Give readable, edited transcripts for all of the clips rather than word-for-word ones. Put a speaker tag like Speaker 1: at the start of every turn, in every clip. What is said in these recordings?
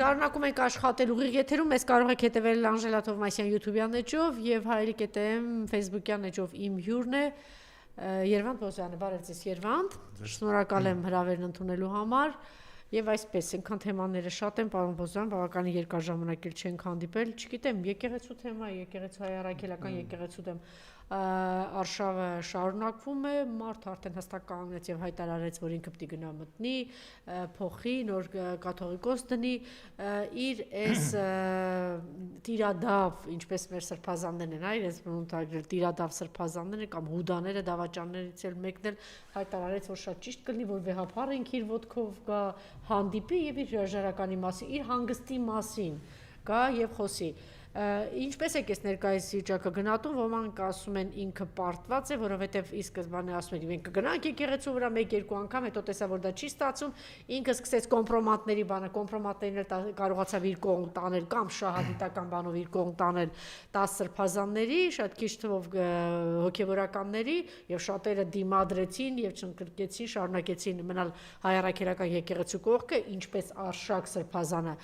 Speaker 1: Շարունակում ենք աշխատել ուղիղ եթերում, մեզ կարող եք հետևել Անժելա Թովմասյան YouTube-յան էջով եւ Հայրիկ FM Facebook-յան էջով իմ հյուրն է Երվանդ Բոզյանը, բարև ձեզ Երվանդ, շնորհակալ եմ հրավերն ընդունելու համար եւ այսպես այնքան թեմաները շատ են, պարոն Բոզյան, բավականին երկար ժամանակ էլ չենք հանդիպել, չգիտեմ, եկեղեցու թեմա, եկեղեցու հայ-առաքելական եկեղեցու դեմ արշավը շարունակվում է, մարդ արդեն հստակ կանգնեց եւ հայտարարեց, որ ինքը պիտի գնա մտնի, փոխի, նոր կաթողիկոս դնի, իր այս տիրադավ, ինչպես մեր սրբազաններն են, այրենց բնութագրել տիրադավ սրբազանները կամ հուդաները դավաճաններից էլ մեկն էլ հայտարարեց, որ շատ ճիշտ կլինի, որ վեհապարը ինքը իր ոտքով գա հանդիպի եւ իր հրաժարականի մասին, իր հանգստի մասին գա եւ խոսի Ինչպես եք ես ներկայիս վիճակը գնահատում, ոմանք ասում են ինքը պարտված է, որովհետև ի սկզբանե ասում են մենք կգնանք եկեղեցու վրա 1-2 անգամ, հետո տեսա որ դա չի ստացվում, ինքը սկսեց կոմպրոմատների բանը, կոմպրոմատներն էլ կարողացավ իր կողմ տանել կամ շահադիտական բանով իր կողմ տանել 10 սրբազանների, շատ քիչ թվով հոգևորականների եւ շատերը դիմադրեցին եւ չընկրկեցին, շարունակեցին մնալ հայ առաքելական եկեղեցու կողքը, ինչպես Արշակ սրբազանը,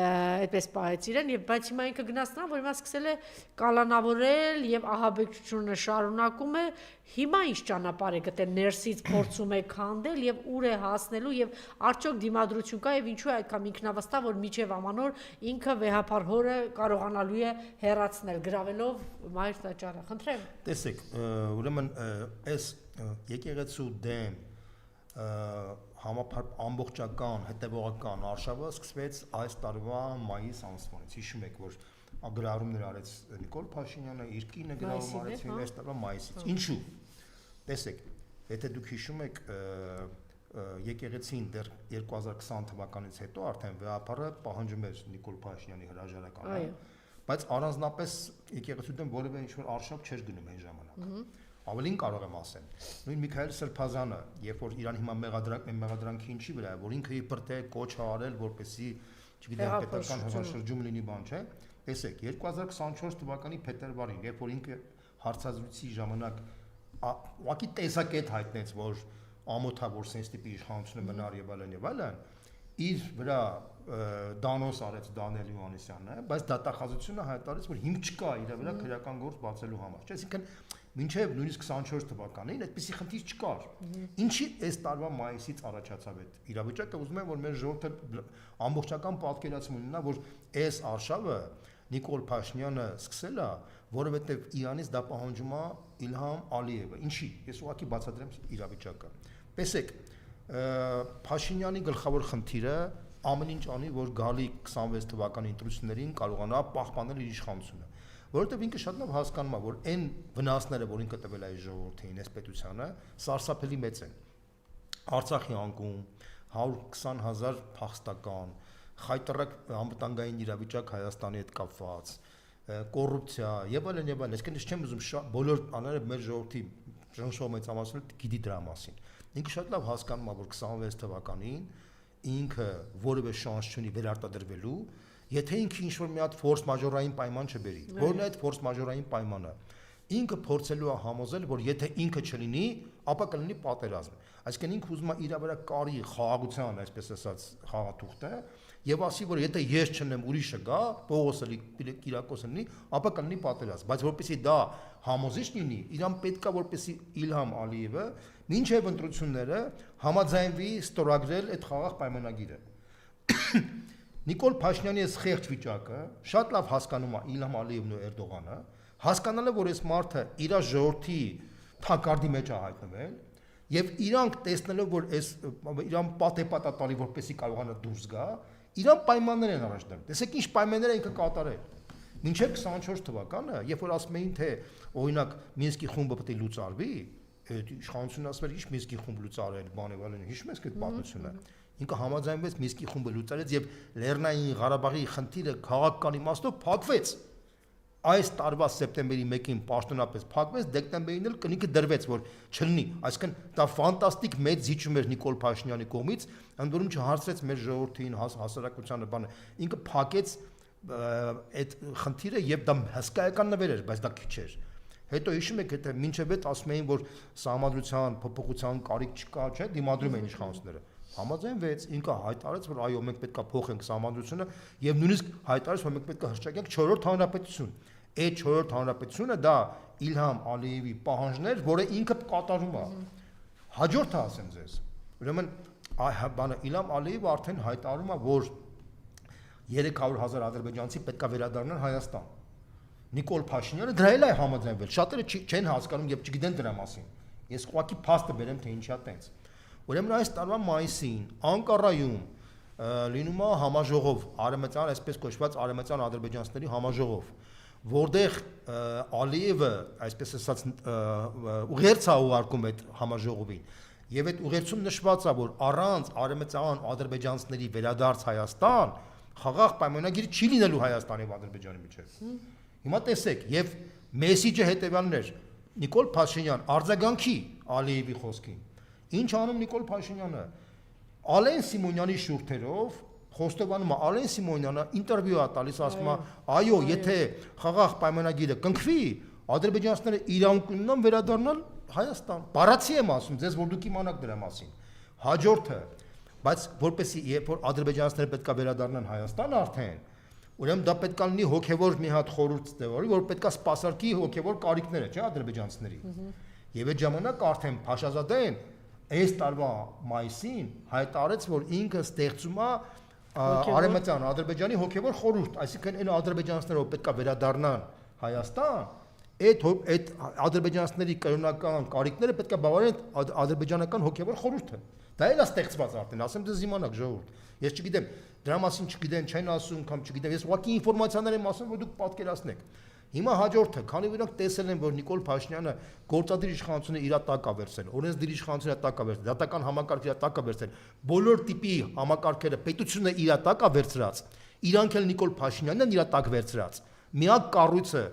Speaker 1: այդպես պահեց իրեն եւ բայց հիմա ինքը գնաց որ հիմա սկսել է կալանավորել եւ ահաբեկչությունը շարունակում է հիմա ինչ ճանապարհ է գտել ներսից փորձում է քանդել եւ ուր է հասնելու եւ արդյոք դիմադրություն կա եւ ինչու է այդքան ինքնավստահ որ միջև ամանոր ինքը վեհապար հորը կարողանալու է հեռացնել գրավելով մայր տաճարը խնդրեմ
Speaker 2: տեսեք ուրեմն այս եկեղեցու դեմ համապարփ ամբողջական հետևողական արշավը սկսվեց այս տարվա մայիս ամսվանից հիշում եք որ ագրարումներ արեց Նիկոլ Փաշինյանը, իր կինը գրավում արեց այս տարվա մայիսից։ Ինչու՞։ Տեսեք, եթե դուք հիշում եք, եկեղեցին դեռ 2020 թվականից հետո արդեն վեհապարը պահանջում էր Նիկոլ Փաշինյանի հրաժարականը, բայց առանձնապես եկեղեցու դեմ որևէ ինչ-որ արշավ չէր գնում այն ժամանակ։ Ավելին կարող եմ ասել, նույն Միքայել Սրբազանը, երբ որ իրան հիմա մեղադրանքի ինչի վրա է, որ ինքը իբր թե կոչ է արել, որպեսզի, չգիտեմ, պետական հողաշրջում լինի բան, չէ՞։ Տեսեք, 2024 թվականի փետրվարին, երբ որ ինքը հարցազրույցի ժամանակ ուղղակի տեսակետ հայտնեց, որ ամոթա որ sense տիպի իշխանությունը մնար եւ այլն, իր վրա դանոս արեց Դանիել Հովհաննիսյանը, բայց դատախազությունը հայտարարեց, որ հիմք չկա իր վրա քրեական գործ բացելու համար, չէ՞, այսինքն մինչև նույնիսկ 24 թվականին այդպիսի խնդիր չկար։ Ինչի այս տարվա մայիսից առաջացավ այդ իրավիճակը, ուզում եմ որ մեր ժողովուրդը ամբողջական պատկերացում ունենա, որ այս արշավը Նիկոլ Փաշինյանը սկսել է, որովհետև Իրանից դա պահանջում է Իլհամ Ալիևը։ Ինչի։ Ես ուղղակի բացատրեմ իրավիճակը։ Տեսեք, Փաշինյանի գլխավոր խնդիրը ամեն ինչ անի, որ գալի 26 թվականի ընտրություններին կարողանա պահպանել իր իշխանությունը։ Որովհետև ինքը շատ լավ հասկանում է, որ այն վնասները, որ ինքը տվել է այս ժողովրդին, այս պետությանը, սարսափելի մեծ են։ Արցախի անկում 120,000 փախստական, խայտարակ անվտանգային իրավիճակ Հայաստանի հետ կապված, կոռուպցիա եւ այլն եւ այլն։ Այսինքն չեմ ուզում բոլոր աները մեր ժողովրդի շնչող մեծամասնությունը գիտի դրա մասին։ Ինքը շատ լավ հասկանում է, որ 26 թվականին ինքը որևէ շանս չունի վերարտադրվելու, եթե ինքը ինչ-որ մի հատ ֆորս մաժորային պայման չբերի։ Որն է այդ ֆորս մաժորային պայմանը։ Ինքը փորձելու է համոզել, որ եթե ինքը չլինի, ապա կլինի պատերազմ։ Այսինքն ինքը ուզում է իր վրա կարի խաղաղության, այսպես ասած, խաղաթուղթը եւ ասի, որ եթե ես չնեմ, ուրիշը գա, Պողոսը Կիրակոսը լինի, ապա կլինի պատերազմ։ Բայց որպեսզի դա համոզիչ լինի, իրան պետքա որպեսզի Իլհամ Ալիևը մինչև ընտրությունները համաձայնվի ստորագրել այդ խաղաղ պայմանագիրը։ Նիկոլ Փաշինյանի այս խեղճ վիճակը շատ լավ հասկանում է Իլհամ Ալիևն ու Էրդողանը, հասկանալը որ այս մարդը իր ժողովրդի թակարդի մեջ է հայտնվել եւ իրանք տեսնելով որ այս իրան պատեպատա տալի որպեսի կարողանա դուրս գա, իրան պայմաններ են առաջ դրել։ Տեսեք ինչ պայմաններ է ինքը կատարել։ Մինչև 24 թվականը, երբ որ ասում էին թե օրինակ Մինսկի խումբը պետք է լուծարվի, իշխանությունը ասում էր ինչ Մինսկի խումբ լուծարել, բանեվալեն, հիշում եք այդ պատմությունը։ Ինքը համաձայնվեց Մինսկի խումբը լուծարեց եւ Լեռնային Ղարաբաղի խնդիրը քաղաքական իմաստով փակվեց։ Այս տարվա սեպտեմբերի 1-ին պաշտոնապես փակվեց, դեկտեմբերին էլ կնիքը դրվեց, որ չլինի։ Այսինքն դա ֆանտաստիկ մեծ զիջում էր Նիկոլ Փաշինյանի կողմից, ընդ որում չհարցրեց մեր ժողովրդին, հասարակությանը բանը։ Ինքը փակեց այդ խնդիրը եւ դա հսկայական նվեր էր, բայց դա քիչ էր։ Հետո հիշում եք, եթե մինչև այդ ասում էին, որ սահմանադրության փոփոխության կարիք չկա, չէ՞, դիմադրում էին իշխանությունները։ Համաձայնվեց, ինքը հայտարարեց, որ այո, մենք պետք է փոխենք սահմանադրությունը եւ նույնիսկ հայտարարեց, որ մենք պետք է հրճակենք 4-րդ հանրապետություն։ Այդ 4-րդ հանրապետությունը դա Իլհամ Ալիևի պահանջներ, որը ինքը կատարում է։ Հաջորդը ասեմ ձեզ։ Ուրեմն բանը Իլհամ Ալիևը արդեն հայտարարում է, որ 300,000 ադրբեջանցի պետք է վերադառնան Հայաստան։ Նիկոլ Փաշինյանը դրա էլ է համաձայնվել։ Շատերը չեն հասկանում եւ չգիտեն դրա մասին։ Ես ուղղակի փաստը բերեմ, թե ինչա տենց։ Ուրեմն այս տարվա մայիսին Անկարայում լինում է համաժողով, արևմտյան, այսպես կոչված արևմտյան ադրբեջանցիների համաժողով, որտեղ Ալիևը, այսպես ասած, ուղերձ է ուղարկում այդ համաժողովին, եւ այդ ուղերձում նշված է, որ առանց արևմտյան ադրբեջանցիների վերադարձ Հայաստան, խաղաղ պայմանագիր չի լինելու Հայաստանի եւ Ադրբեջանի միջեւ։ Հիմա տեսեք, եւ մեսիջը հետեւյալն էր. Նիկոլ Փաշինյան արձագանքի Ալիևի խոսքին։ Ինչ անում Նիկոլ Փաշինյանը։ Ալեն Սիմոնյանի շուրթերով խոստովանում է, Ալեն Սիմոնյանը ինտերվյու է տալիս, ասում է, այո, եթե խաղաղ պայմանագիրը կնքվի, ադրբեջանցիները իրավունք ունեն վերադառնալ Հայաստան։ Բառացի եմ ասում, ձեզ որ դուք իմանաք դրա մասին։ Հաջորդը, բայց որպեսզի երբ որ ադրբեջանցիները պետք է վերադառնան Հայաստան արդեն, ուրեմն դա պետք է լինի հոգևոր մի հատ խորհուրդ ստեղծի, որ պետք է սպասարկի հոգևոր կարիքները, չէ՞, ադրբեջանցիների։ Եվ այդ ժամանակ արդեն Փաշազադեն այս տարվա մայիսին հայտարարեց, որ ինքը ստեղծում է արևմտյան Ադրբեջանի հոգևոր խորհուրդ, այսինքն այն ադրբեջանցիները, որ պետք է վերադառնան Հայաստան, այդ ադրբեջանցիների կրոնական կարիքները պետք է բավարարեն ադրբեջանական հոգևոր խորհուրդը։ Դա էլ է ստեղծված արդեն, ասեմ դες իմանաք ժողովուրդ։ Ես չգիտեմ, դրա մասին չգիտեն, չեն ասում կամ չգիտեմ, ես ուղղակի ինֆորմացիաներ եմ ասում, որ դուք պատկերացնեք։ Հիմա հաջորդը, քանի որ իրանք տեսել են, որ Նիկոլ Փաշինյանը գործադիր իշխանությունը իր տակ է վերցրել, օրենսդիր իշխանությունը տակ է վերցրել, դատական համակարգը տակ է վերցրել, բոլոր տիպի համակարգերը պետությունը իր տակ է վերցրած, իրանք էլ Նիկոլ Փաշինյանն իր տակ վերցրած։ Միակ կառույցը,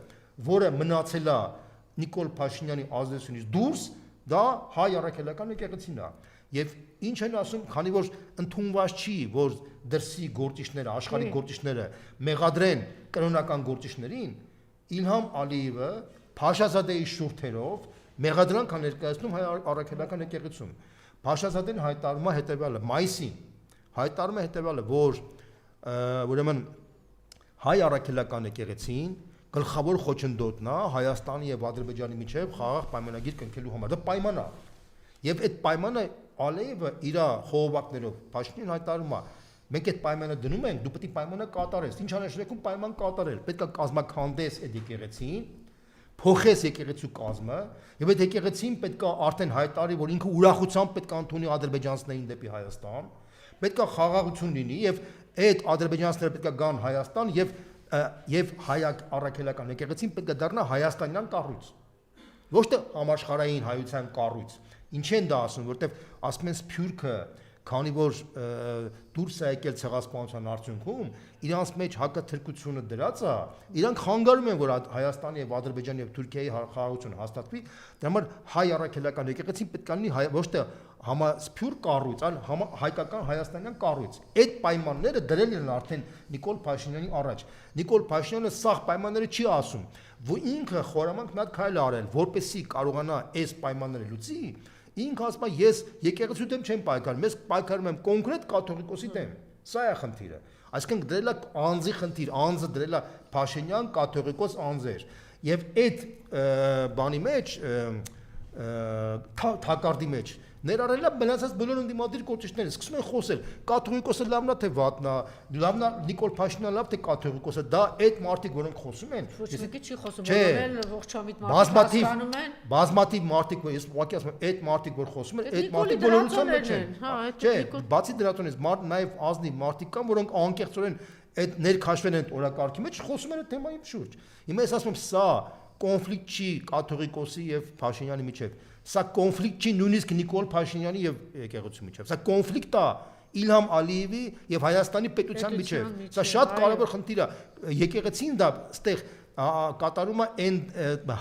Speaker 2: որը մնացել է Նիկոլ Փաշինյանի ազդեցությունից դուրս, դա հայ առաքելական եկեղեցին է։ Եվ ինչ են ասում, քանի որ ընդունված չի, որ դրսի գործիչները, աշխարհի գործիչները մեղադրեն կրոնական գործիչներին, Իլհամ Ալիևը Փաշազադեի շուրթերով մեղադրանք է ներկայացնում հայ առաքելական եկեղեցում։ Փաշազադեն հայտարարում է հետևյալը, մայիսին հայտարարում է հետևյալը, որ ուրեմն հայ առաքելական եկեղեցին գլխավոր խոչընդոտն է Հայաստանի եւ Ադրբեջանի միջեւ խաղաղ պայմանագիր կնքելու համար։ Դա պայման է։ Եվ այդ պայմանը Ալիևը իր խողովակներով Փաշինյանին հայտարարում է, մենք այդ պայմանը դնում ենք, դու պետք է պայմանը կատարես։ Ինչ անշնորհքում պայման կատարել։ Պետք է կազմակերպես այդ եկեղեցին, փոխես եկեղեցու կազմը, եւ այդ եկեղեցին պետք է արդեն հայտարարի, որ ինքը ուրախությամբ պետք է ընդունի ադրբեջանցիներին դեպի Հայաստան, պետք է խաղաղություն լինի եւ այդ ադրբեջանցիները պետք է գան Հայաստան եւ հայ առաքելական եկեղեցին պետք է դառնա հայաստանյան կառույց։ Ոչ թե համաշխարհային հայության կառույց։ Ինչ են դա ասում, որտեվ ասում են Սփյուռքը, քանի որ դուրս է եկել ցեղասպանության արդյունքում, իրանց մեջ հակաթրկությունը դրած է, իրանք խանգարում են, որ Հայաստանի եւ Ադրբեջանի եւ Թուրքիայի խաղաղությունը հաստատվի, դրա համար հայ առաքելական եկեղեցին պետք է լինի ոչ թե Սփյուռ կառույց, այլ հայկական հայաստանյան կառույց։ Այդ պայմանները դրել են արդեն Նիկոլ Փաշինյանի առաջ։ Նիկոլ Փաշինյանը սաղ պայմանները չի ասում, որ ինքը խորամանկ մի հատ քայլ արել, որպեսզի կարողանա այս պայմանները լուծի։ Ինքը ասում է, ես եկեղեցու դեմ չեմ պայքարում, ես պայքարում եմ կոնկրետ կաթողիկոսի դեմ։ Սա է խնդիրը։ Այսինքն դրել է անձի խնդիր, անձը դրել է Փաշինյան կաթողիկոս անձեր։ Եվ այդ բանի մեջ թակարդի մեջ ներառել է մնացած բոլոր ընդդիմադիր գործիչները, սկսում են խոսել, կաթողիկոսը լավն է թե վատն է, լավն է Նիկոլ Փաշինյանը լավ թե կաթողիկոսը, դա այդ մարդիկ, որոնք խոսում են,
Speaker 1: ոչ մեկի չի խոսում, բոլորն էլ ողջամիտ մարդիկ հասկանում են,
Speaker 2: բազմաթիվ մարդիկ, ես ուղղակի ասում եմ, այդ մարդիկ, որ խոսում են, այդ մարդիկ բոլորության մեջ են, չէ, բացի դրանից նաև ազնիվ մարդիկ կան, որոնք անկեղծորեն այդ ներքաշվել են այդ օրակարգի մեջ, խոսում են այդ թեմայի շուրջ։ Հիմա ես ասում եմ, սա կոնֆլիկտ չի կաթողիկոսի եւ Փաշինյանի միջեւ, սա կոնֆլիկտ չի նույնիսկ Նիկոլ Փաշինյանի եւ եկեղեցու միջեւ, սա կոնֆլիկտ է Իլհամ Ալիևի եւ Հայաստանի պետության միջեւ, սա շատ կարեւոր խնդիր է, եկեղեցին դա ստեղ կատարում է այն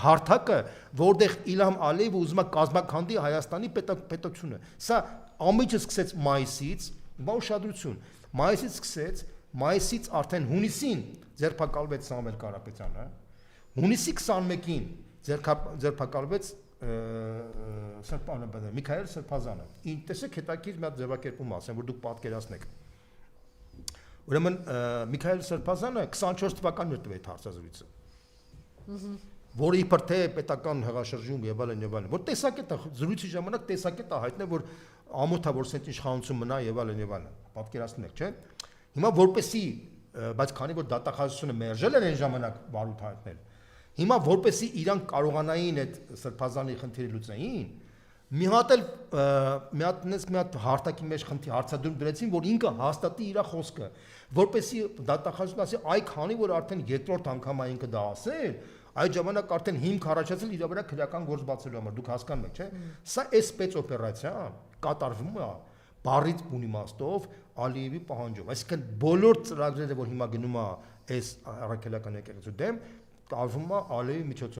Speaker 2: հարթակը, որտեղ Իլհամ Ալիևը ուզում է կազմակերպի Հայաստանի պետությունը, սա ամիջը սկսեց մայիսից, բա ուշադրություն, մայիսից սկսեց, մայիսից արդեն հունիսին ձերբակալվեց Սամվել Կարապետյանը, հունիսի 21-ին ձերբակալվեց Սրբազանը, Միքայել Սրբազանը։ Տեսեք, հետաքրքիր մի հատ ձևակերպում ասեմ, որ դուք պատկերացնեք։ Ուրեմն Միքայել Սրբազանը 24 թվականին տվեց հարցազրույցը։ Որը իբր թե պետական հեղաշրջում եւ այլն, որ տեսակետը զրույցի ժամանակ տեսակետը հայտնել, որ ամոթա որ սենց իշխանություն մնա եւ այլն, պատկերացնում եք, չէ՞։ Հիմա որպեսի, բայց քանի որ դատախազությունը մերժել էր այն ժամանակ բարույթ հայտնել, հիմա որպեսի իրանք կարողանային այդ Սրբազանի խնդիրը լուծեին, մի հատ հարթակի մեջ հարցադրում դրեցին, որ ինքը հաստատի իր խոսքը, որպեսի դատախազությունը ասի, այ քանի որ արդեն երկրորդ անգամ է ինքը դա ասել, այդ ժամանակ արդեն հիմք առաջացել իր վրա քրեական գործ բացելու համար, դուք հասկանում եք, չէ՞։ Սա է սպեցօպերացիա կատարվում է բառից բուն իմաստով Ալիևի պահանջով։ Այսինքն բոլոր ծրագրերը, որ հիմա գնում է այս առաքելական եկեղեցու դեմ, կատարվում է Ալիևի միջոցով։